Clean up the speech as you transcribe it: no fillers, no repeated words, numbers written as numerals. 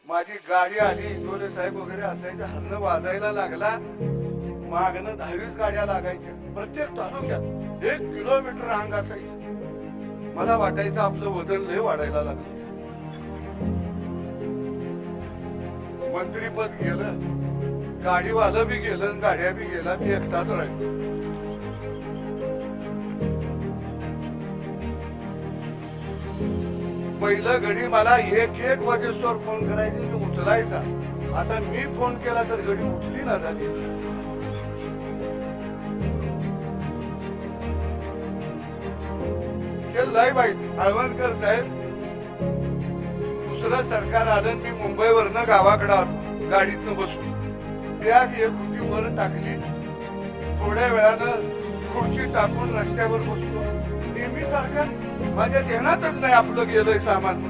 माझी गाडी आली, इंगोले साहेब वगैरे असायचे, हरणं वाजायला लागला, मागणं 10-20 गाड्या लागायच्या प्रत्येक तालुक्यात, 1 किलोमीटर रांग असायची. मला वाटायचं आपलं वजन लय वाढायला लागलं. मंत्रीपद गेलं, गाडीवालं बी गेलं, गाड्या बी गेला, मी एकटाच राहिलो. पहिलं घडी मला एक वाजेस्तोवर फोन करायचे, मी उचलायचा. आता मी फोन केला तर घडी उचली ना झाली. लय वाईट. हळवणकर साहेब, दुसरं सरकार आलं, मी मुंबईवरनं गावाकडे आलो, गाडीतनं बसून बॅग एक होती वर टाकली, थोड्या वेळानं खुर्ची टाकून रस्त्यावर बसलो. नेहमी सारखं माझ्या ध्यानातच नाही आपलं गेलंय सामान.